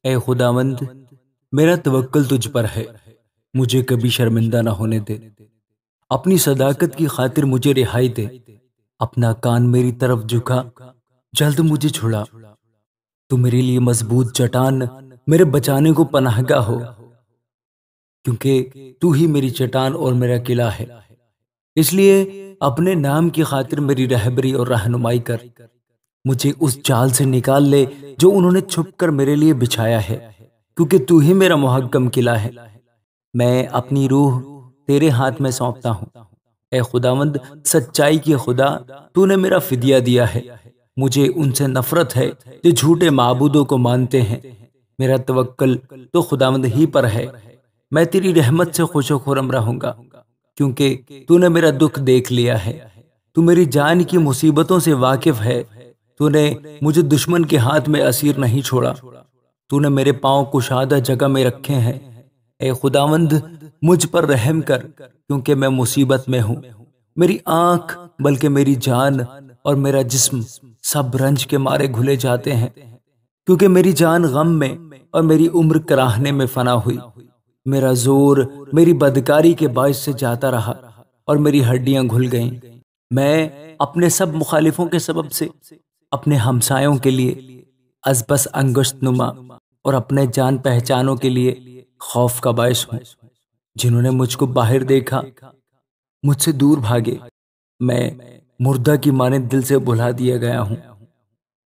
اے خداوند، میرا توکل تجھ پر ہے، مجھے کبھی شرمندہ نہ ہونے دے۔ اپنی صداقت کی خاطر مجھے رہائی دے، اپنا کان میری طرف جھکا، جلد مجھے چھڑا۔ تو میرے لیے مضبوط چٹان، میرے بچانے کو پناہ گاہ ہو، کیونکہ تو ہی میری چٹان اور میرا قلعہ ہے۔ اس لیے اپنے نام کی خاطر میری رہبری اور رہنمائی کر، مجھے اس جال سے نکال لے جو انہوں نے چھپ کر میرے لیے بچھایا ہے، کیونکہ تو ہی میرا محکم قلعہ ہے۔ میں اپنی روح تیرے ہاتھ میں سونپتا ہوں۔ اے خداوند سچائی کے خدا، تو نے میرا فدیہ دیا ہے۔ مجھے ان سے نفرت ہے جو جھوٹے معبودوں کو مانتے ہیں۔ میرا توکل تو خداوند ہی پر ہے۔ میں تیری رحمت سے خوش و خرم رہوں گا، کیونکہ تو نے میرا دکھ دیکھ لیا ہے۔ تو میری جان کی مصیبتوں سے واقف ہے۔ تو نے مجھے دشمن کے ہاتھ میں اسیر نہیں چھوڑا۔ تو نے میرے پاؤں کشادہ جگہ میں رکھے ہیں۔ اے خداوند مجھ پر رحم کر، کیونکہ میں مصیبت میں ہوں۔ میری آنکھ بلکہ میری جان اور میرا جسم سب رنج کے مارے گھلے جاتے ہیں، کیونکہ میری جان غم میں اور میری عمر کراہنے میں فنا ہوئی۔ میرا زور میری بدکاری کے باعث سے جاتا رہا اور میری ہڈیاں گھل گئیں۔ میں اپنے سب مخالفوں کے سبب سے اپنے ہمسایوں کے لیے ازبس انگشت نما اور اپنے جان پہچانوں کے لیے خوف کا باعث ہوں۔ جنہوں نے مجھ کو باہر دیکھا مجھ سے دور بھاگے۔ میں مردہ کی مانند دل سے بھلا دیا گیا ہوں۔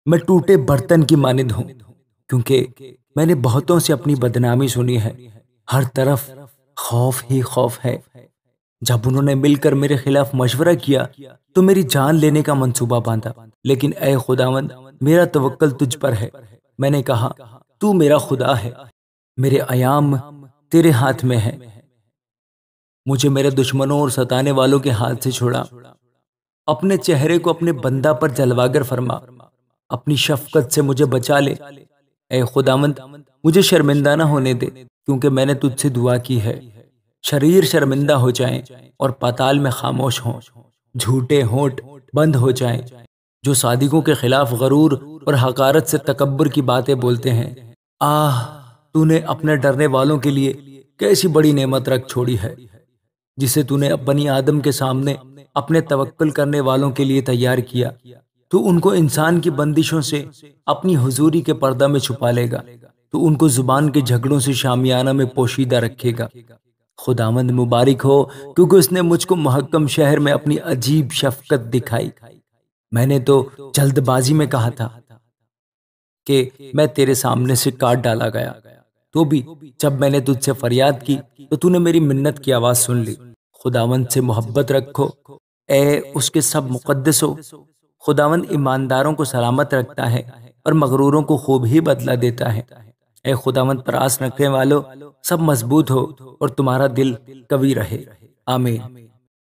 میں ٹوٹے برتن کی مانند ہوں، کیونکہ میں نے بہتوں سے اپنی بدنامی سنی ہے۔ ہر طرف خوف ہی خوف ہے۔ جب انہوں نے مل کر میرے خلاف مشورہ کیا تو میری جان لینے کا منصوبہ باندھا، لیکن اے خداوند میرا توکل تجھ پر ہے۔ میں نے کہا تو میرا خدا ہے، میرے ایام تیرے ہاتھ میں ہے۔ مجھے میرے دشمنوں اور ستانے والوں کے ہاتھ سے چھڑا۔ اپنے چہرے کو اپنے بندہ پر جلواگر فرما، اپنی شفقت سے مجھے بچا لے۔ اے خداوند مجھے شرمندہ نہ ہونے دے، کیونکہ میں نے تجھ سے دعا کی ہے۔ شریر شرمندہ ہو جائیں اور پاتال میں خاموش ہوں، جھوٹے ہونٹ بند ہو جائیں جو صادقوں کے خلاف غرور اور حقارت سے تکبر کی باتیں بولتے ہیں۔ آہ، تو نے اپنے ڈرنے والوں کے لیے کیسی بڑی نعمت رکھ چھوڑی ہے، جسے تو نے بنی آدم کے سامنے اپنے توکل کرنے والوں کے لیے تیار کیا۔ تو ان کو انسان کی بندشوں سے اپنی حضوری کے پردہ میں چھپا لے گا۔ تو ان کو زبان کے جھگڑوں سے شامیانہ میں پوشیدہ رکھے گا۔ خداوند مبارک ہو، کیونکہ اس نے مجھ کو محکم شہر میں اپنی عجیب شفقت دکھائی۔ میں نے تو جلد بازی میں کہا تھا کہ میں تیرے سامنے سے کاٹ ڈالا گیا، تو بھی جب میں نے تجھ سے فریاد کی تو تو نے میری منت کی آواز سن لی۔ خداوند سے محبت رکھو، اے اس کے سب مقدسو۔ خداوند ایمانداروں کو سلامت رکھتا ہے اور مغروروں کو خوب ہی بدلہ دیتا ہے۔ اے خداوند پر آس رکھنے والو، سب مضبوط ہو اور تمہارا دل قوی رہے۔ آمین۔